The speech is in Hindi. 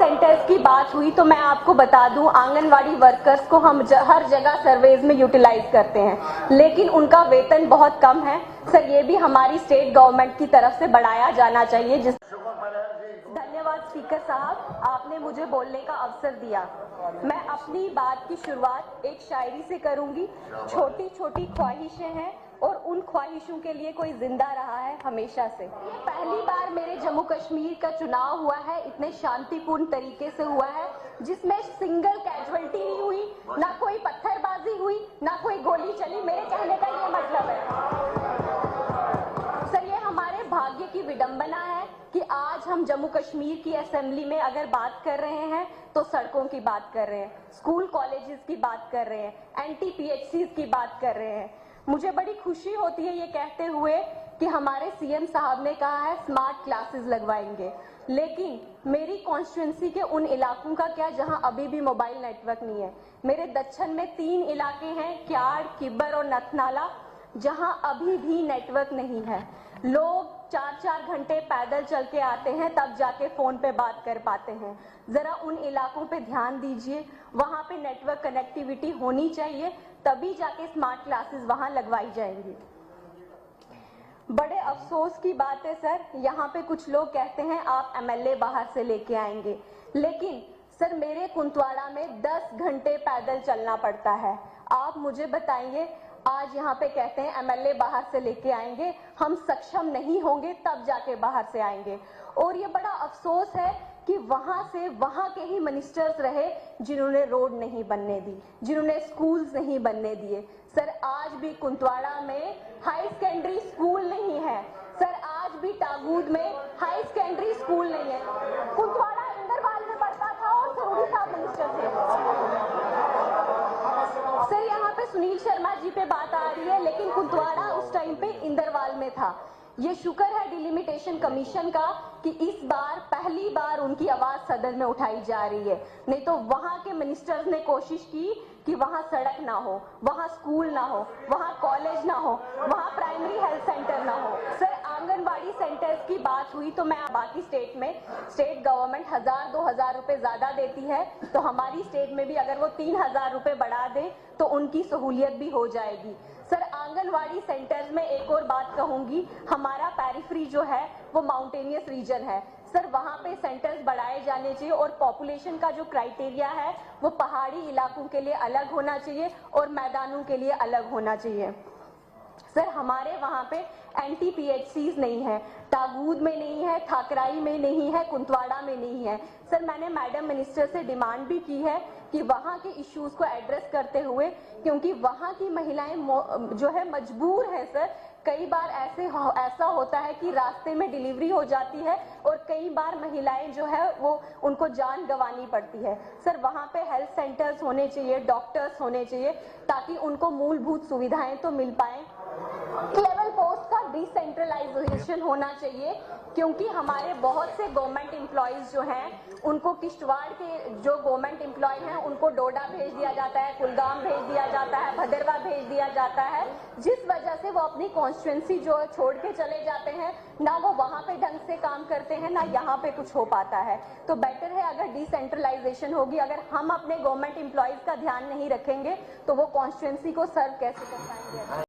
सेंटर्स की बात हुई तो मैं आपको बता दूं, आंगनवाड़ी वर्कर्स को हम हर जगह सर्वेज में यूटिलाइज करते हैं, लेकिन उनका वेतन बहुत कम है। सर, ये भी हमारी स्टेट गवर्नमेंट की तरफ से बढ़ाया जाना चाहिए। धन्यवाद स्पीकर साहब, आपने मुझे बोलने का अवसर दिया। मैं अपनी बात की शुरुआत एक शायरी से करूंगी। छोटी छोटी ख्वाहिशें हैं और उन ख्वाहिशों के लिए कोई जिंदा रहा है हमेशा से। ये पहली बार मेरे जम्मू कश्मीर का चुनाव हुआ है, इतने शांतिपूर्ण तरीके से हुआ है, जिसमें सिंगल कैजुअलिटी नहीं हुई, ना कोई पत्थरबाजी हुई, ना कोई गोली चली। मेरे कहने का ये मतलब है सर, ये हमारे भाग्य की विडंबना है कि आज हम जम्मू कश्मीर की असेंबली में अगर बात कर रहे हैं तो सड़कों की बात कर रहे हैं, स्कूल कॉलेजेस की बात कर रहे हैं, NTPHCs की बात कर रहे हैं। मुझे बड़ी खुशी होती है ये कहते हुए कि हमारे CM साहब ने कहा है स्मार्ट क्लासेस लगवाएंगे, लेकिन मेरी कॉन्स्टिट्यूंसी के उन इलाकों का क्या जहां अभी भी मोबाइल नेटवर्क नहीं है। मेरे दक्षिण में 3 इलाके हैं, क्याड़, किब्बर और नथनाला, जहां अभी भी नेटवर्क नहीं है। लोग 4-4 घंटे पैदल चल के आते हैं, तब जाके फोन पे बात कर पाते हैं। जरा उन इलाकों पे ध्यान दीजिए, वहां पे नेटवर्क कनेक्टिविटी होनी चाहिए, तभी जाके स्मार्ट क्लासेस वहां लगवाई जाएंगी। बड़े अफसोस की बात है सर, यहाँ पे कुछ लोग कहते हैं आप MLA बाहर से लेके आएंगे, लेकिन सर मेरे कुंतवाड़ा में 10 घंटे पैदल चलना पड़ता है। आप मुझे बताइए, आज यहाँ पे कहते हैं MLA बाहर से लेके आएंगे, हम सक्षम नहीं होंगे तब जाके बाहर से आएंगे। और ये बड़ा अफसोस है कि वहां से वहां के ही मिनिस्टर्स रहे जिन्होंने रोड नहीं बनने दी, जिन्होंने स्कूल्स नहीं बनने दिए। सर, आज भी कुंतवाड़ा में हाई सेकेंडरी स्कूल नहीं है। सर, आज भी टागूद में हाई सेकेंडरी स्कूल नहीं है। कुंतवाड़ा इंदरवाल में पड़ता था और सरूरी साहब मिनिस्टर थे। सर, यहाँ पे सुनील शर्मा जी पे बात आ रही है, लेकिन कुंतवाड़ा उस टाइम पे इंदरवाल में था। ये शुक्र है डिलिमिटेशन कमीशन का कि इस बार पहली बार उनकी आवाज सदन में उठाई जा रही है, नहीं तो वहां के मिनिस्टर्स ने कोशिश की कि वहां सड़क ना हो, वहां स्कूल ना हो, वहां कॉलेज ना हो, वहां प्राइमरी हेल्थ सेंटर ना हो। सर, आंगनबाड़ी सेंटर्स की बात हुई तो मैं बाकी स्टेट में स्टेट गवर्नमेंट 1000-2000 रुपए ज्यादा देती है, तो हमारी स्टेट में भी अगर वो 3000 रुपए बढ़ा दे तो उनकी सहूलियत भी हो जाएगी। सर, आंगनवाड़ी सेंटर्स में एक और बात कहूंगी, हमारा पेरिफेरी जो है वो माउंटेनियस रीजन है। सर, वहां पे सेंटर्स बढ़ाए जाने चाहिए और पॉपुलेशन का जो क्राइटेरिया है वो पहाड़ी इलाकों के लिए अलग होना चाहिए और मैदानों के लिए अलग होना चाहिए। सर, हमारे वहां पे NTPHCs नहीं है, टागूद में नहीं है, ठाकराई में नहीं है, कुंतवाड़ा में नहीं है। सर, मैंने मैडम मिनिस्टर से डिमांड भी की है कि वहां के इश्यूज को एड्रेस करते हुए, क्योंकि वहां की महिलाएं जो है मजबूर है सर, कई बार ऐसा होता है कि रास्ते में डिलीवरी हो जाती है और कई बार महिलाएं जो है वो उनको जान गंवानी पड़ती है। सर, वहां पे हेल्थ सेंटर्स होने चाहिए, डॉक्टर्स होने चाहिए, ताकि उनको मूलभूत सुविधाएं तो मिल पाए। लेवल पोस्ट का डिसेंट्रलाइजेशन होना चाहिए, क्योंकि हमारे बहुत से गवर्नमेंट एम्प्लॉयज जो हैं उनको किश्तवाड़ के जो गवर्नमेंट एम्प्लॉय हैं उनको डोडा भेज दिया जाता है, कुलगाम भेज दिया जाता है, भदरवा भेज दिया जाता है, जिस वजह से वो अपनी कॉन्स्टिट्यूंसी जो छोड़ के चले जाते हैं, ना वो वहां पे ढंग से काम करते हैं, ना यहाँ पे कुछ हो पाता है। तो बेटर है अगर डिसेंट्रलाइजेशन होगी। अगर हम अपने गवर्नमेंट एम्प्लॉयज का ध्यान नहीं रखेंगे तो वो कॉन्स्टिट्यूंसी को सर्व कैसे कर पाएंगे।